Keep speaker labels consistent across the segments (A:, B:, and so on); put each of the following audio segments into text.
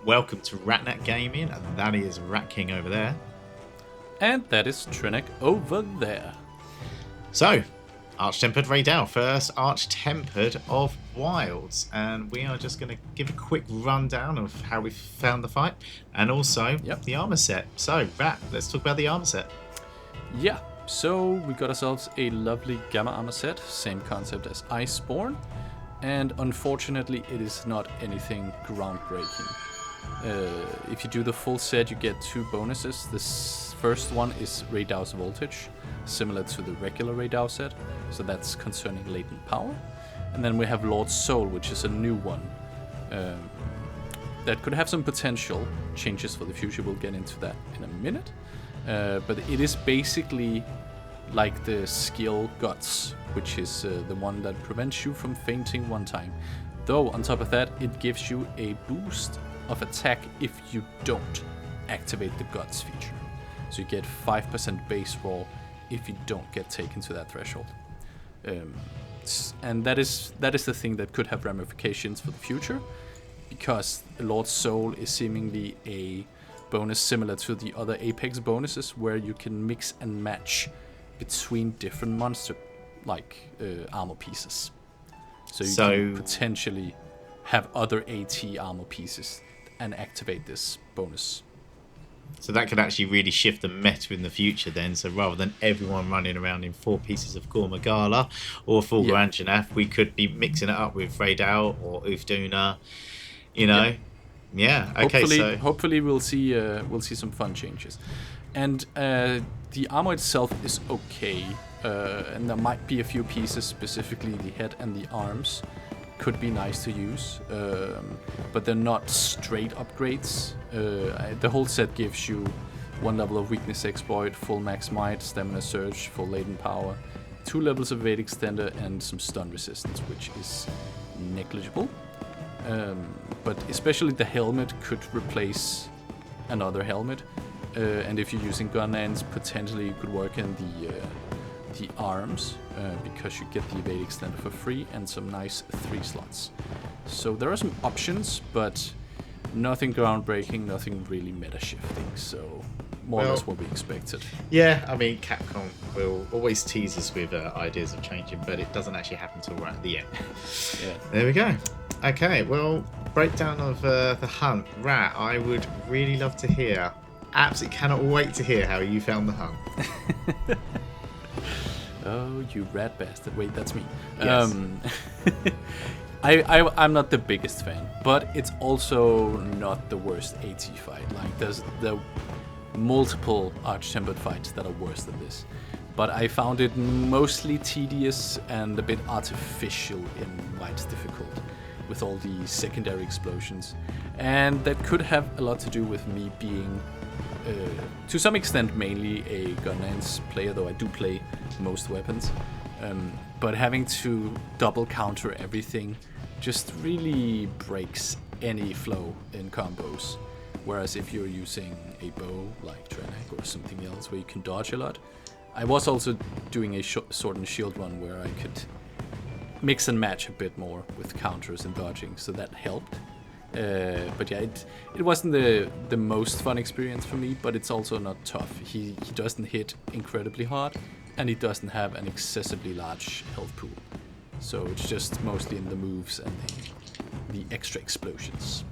A: welcome to Ratnet Gaming, and that is Rat King over there.
B: And that is Trinek over there.
A: So, Arch-Tempered Rey DAU, first Arch-Tempered of Wilds, and we are just going to give a quick rundown of how we found the fight, and also the armor set. So, Rat, let's talk about the armor set.
B: Yeah, so we got ourselves a lovely Gamma armor set, same concept as Iceborne, and unfortunately it is not anything groundbreaking. If you do the full set, you get 2 bonuses. This first one is Rey DAU's Voltage, similar to the regular Rey DAU set, so that's concerning latent power. And then we have Lord's Soul, which is a new one that could have some potential changes for the future. We'll get into that in a minute. But it is basically like the skill Guts, which is the one that prevents you from fainting one time. Though, on top of that, it gives you a boost of attack if you don't activate the Guts feature. So you get 5% base roll if you don't get taken to that threshold. And that is the thing that could have ramifications for the future, because Lord's Soul is seemingly a bonus similar to the other Apex bonuses, where you can mix and match between different monster armor pieces. So you can potentially have other AT armor pieces and activate this bonus.
A: So that could actually really shift the meta in the future then. So rather than everyone running around in 4 pieces of Ghor Magala or Fulgur Anjanath, we could be mixing it up with Rey DAU or Ufduna, you know. Yeah. Okay.
B: Hopefully we'll see some fun changes, and the armor itself is okay, and there might be a few pieces, specifically the head and the arms, could be nice to use, but they're not straight upgrades. The whole set gives you 1 level of weakness exploit, full max might, stamina surge, full latent power, 2 levels of evade extender, and some stun resistance, which is negligible. But especially the helmet could replace another helmet, and if you're using gun ends, potentially you could work in the arms, because you get the evade extender for free and some nice 3 slots. So there are some options, but nothing groundbreaking, nothing really meta shifting. So more or less what we expected.
A: Yeah, I mean, Capcom will always tease us with ideas of changing, but it doesn't actually happen till right at the end.
B: Yeah.
A: There we go. Okay, well, breakdown of the hunt. Rat, I would really love to hear. Absolutely cannot wait to hear how you found the hunt.
B: Oh, you rat bastard. Wait, that's me.
A: Yes.
B: I'm not the biggest fan, but it's also not the worst AT fight. Like, there's the multiple Arch-Tempered fights that are worse than this. But I found it mostly tedious and a bit artificial in why it's difficult, with all the secondary explosions. And that could have a lot to do with me being, to some extent, mainly a gun ends player, though I do play most weapons. But having to double counter everything just really breaks any flow in combos. Whereas if you're using a bow like Trinek or something else where you can dodge a lot. I was also doing a sword and shield one where I could mix and match a bit more with counters and dodging, so that helped. But yeah, it wasn't the most fun experience for me, but it's also not tough. He doesn't hit incredibly hard, and he doesn't have an excessively large health pool. So it's just mostly in the moves and the extra explosions.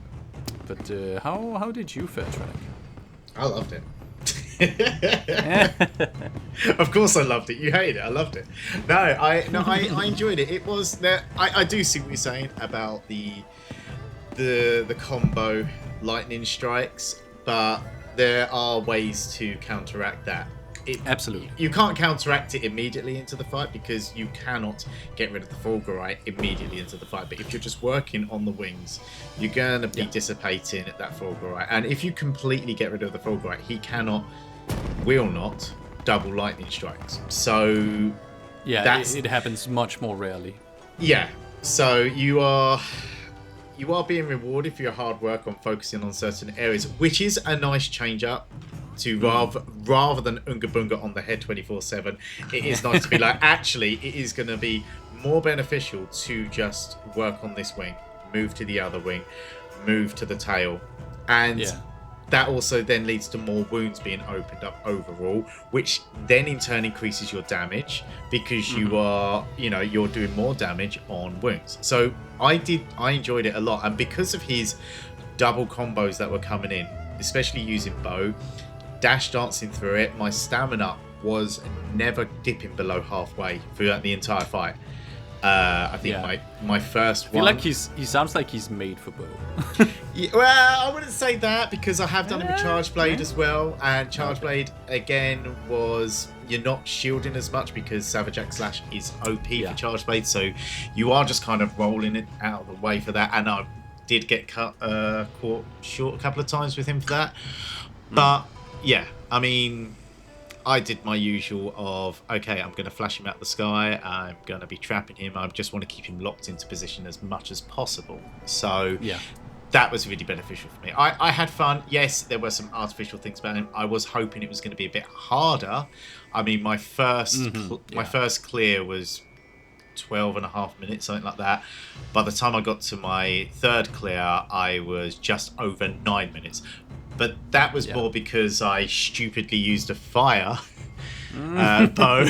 B: But how did you fare, Trinek?
A: I loved it. Of course I loved it. You hated it. I loved it. No, I enjoyed it. It was I do see what you're saying about the combo lightning strikes, but there are ways to counteract that.
B: Absolutely.
A: You can't counteract it immediately into the fight because you cannot get rid of the Fulgurite immediately into the fight. But if you're just working on the wings, you're going to be dissipating that Fulgurite. And if you completely get rid of the Fulgurite, he will not double lightning strikes. So
B: yeah, it happens much more rarely.
A: Yeah. So you are being rewarded for your hard work on focusing on certain areas, which is a nice change up. To rather than Unga Bunga on the head 24/7, it is nice to be like, actually, it is going to be more beneficial to just work on this wing, move to the other wing, move to the tail, And that also then leads to more wounds being opened up overall, which then in turn increases your damage because you are, you're doing more damage on wounds. So I enjoyed it a lot. And because of his double combos that were coming in, especially using bow, dash dancing through it, my stamina was never dipping below halfway throughout the entire fight. I think my first one...
B: I feel like he sounds like he's made for bow.
A: Well, I wouldn't say that because I have done it with Charge Blade as well. And Charge Blade, again, you're not shielding as much because Savage Axe Slash is OP for Charge Blade. So you are just kind of rolling it out of the way for that. And I did get caught short a couple of times with him for that. But, yeah, I mean... I did my usual of, okay, I'm going to flash him out the sky. I'm going to be trapping him. I just want to keep him locked into position as much as possible. So that was really beneficial for me. I had fun. Yes, there were some artificial things about him. I was hoping it was going to be a bit harder. I mean, my first clear was 12 and a half minutes, something like that. By the time I got to my third clear, I was just over 9 minutes. But that was more because I stupidly used a fire bow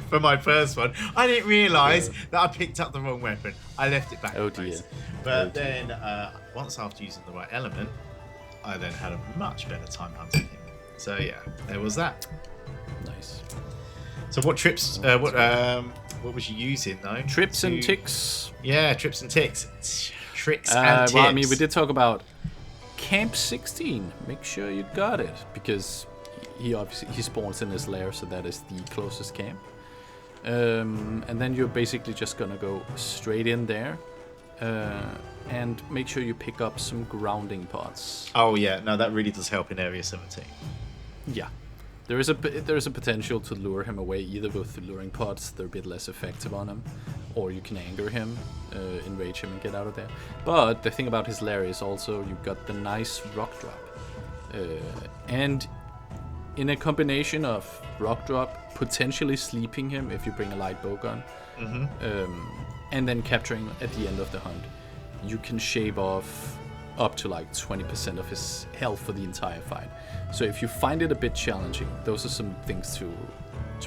A: for my first one. I didn't realise that I picked up the wrong weapon. I left it back in place. But then, once after using the right element, I then had a much better time hunting him. So yeah, there was that.
B: Nice.
A: So what trips? What was you using though?
B: Trips and ticks.
A: Yeah, trips and ticks. Tricks and tips.
B: Well, I mean, we did talk about Camp 16. Make sure you got it because he spawns in his lair, so that is the closest camp. And then you're basically just gonna go straight in there, and make sure you pick up some grounding pods.
A: Oh yeah, no, that really does help in Area 17.
B: Yeah, there is a potential to lure him away either with the luring pods. They're a bit less effective on him, or you can anger him, enrage him, and get out of there. But the thing about his lair is also you've got the nice rock drop, and in a combination of rock drop, potentially sleeping him if you bring a light bowgun, and then capturing him at the end of the hunt, you can shave off up to like 20% of his health for the entire fight. So if you find it a bit challenging, those are some things to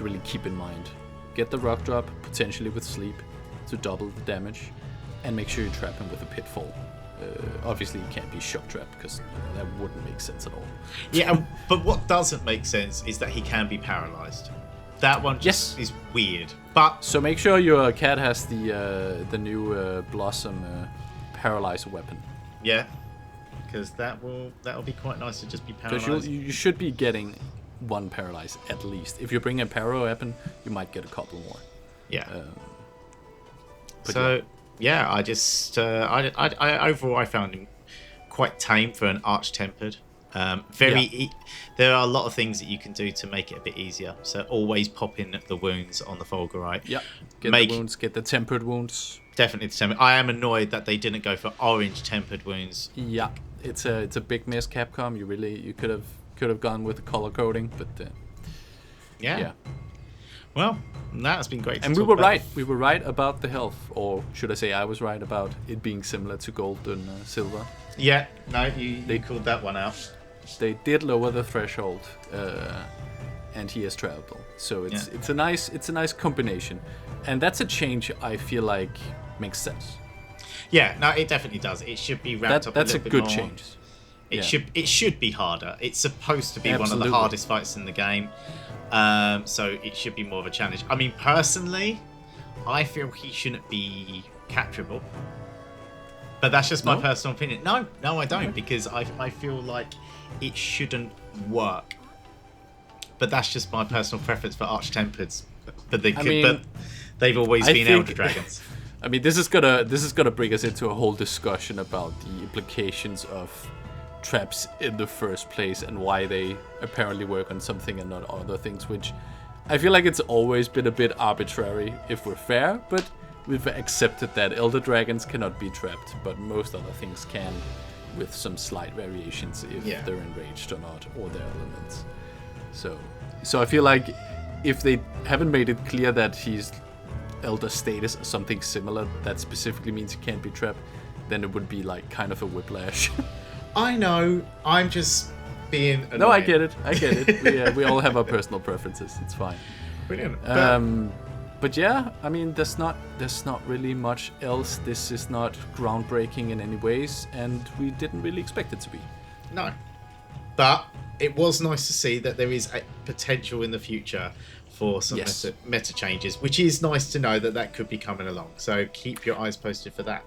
B: really keep in mind. Get the rock drop, potentially with sleep, to double the damage, and make sure you trap him with a pitfall. Obviously, you can't be shock trapped because that wouldn't make sense at all.
A: Yeah, but what doesn't make sense is that he can be paralyzed. That one just is weird. But
B: so make sure your cat has the new Blossom paralyzer weapon.
A: Yeah, because that'll be quite nice to just be paralyzed.
B: Because you should be getting one paralyze at least. If you bring a paro weapon, you might get a couple more.
A: Yeah. So yeah, I just I overall I found him quite tame for an arch-tempered. There are a lot of things that you can do to make it a bit easier. So always pop in the wounds on the Fulgurite.
B: Yeah, get the wounds, get the tempered wounds.
A: Definitely the tempered. I am annoyed that they didn't go for orange tempered wounds.
B: Yeah, it's a big miss, Capcom. You could have gone with the color coding, but
A: yeah. Well, that's been great.
B: And we were right. We were right about the health, or should I say, I was right about it being similar to gold and silver.
A: Yeah, no, they called that one out.
B: They did lower the threshold, and he has traveled. So it's a nice combination, and that's a change I feel like makes sense.
A: Yeah, no, it definitely does. It should be ramped up a little bit more.
B: That's a good change.
A: It should be harder. It's supposed to be one of the hardest fights in the game, so it should be more of a challenge. I mean, personally, I feel he shouldn't be capturable. But that's just my personal opinion. No, I don't, because I feel like it shouldn't work. But that's just my personal preference for arch-tempereds. But they've always been Elder Dragons.
B: I mean, this is gonna bring us into a whole discussion about the implications of traps in the first place and why they apparently work on something and not other things, which I feel like it's always been a bit arbitrary if we're fair, but we've accepted that Elder Dragons cannot be trapped, but most other things can, with some slight variations if they're enraged or not, or their elements. So I feel like if they haven't made it clear that he's Elder status or something similar that specifically means he can't be trapped, then it would be like kind of a whiplash
A: I know. I'm just being annoying.
B: No, I get it. I get it. We all have our personal preferences. It's fine.
A: Brilliant.
B: But yeah, I mean, there's not really much else. This is not groundbreaking in any ways, and we didn't really expect it to be.
A: No. But it was nice to see that there is a potential in the future for some meta changes, which is nice to know that could be coming along. So keep your eyes posted for that.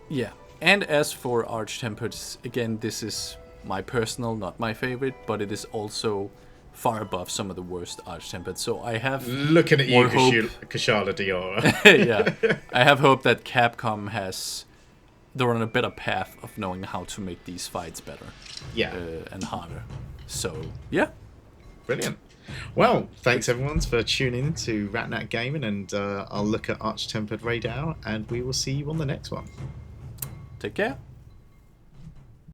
B: Yeah. And as for Arch-Tempered, again, this is my personal, not my favorite, but it is also far above some of the worst Arch-Tempered. So I have
A: looking at you, Kashala Diora.
B: Yeah, I have hope that Capcom they're on a better path of knowing how to make these fights better.
A: Yeah.
B: And harder. So yeah.
A: Brilliant. Well, thanks everyone for tuning in to Ratnat Gaming, and I'll look at Arch-Tempered Rey Dau, and we will see you on the next one.
B: Take care.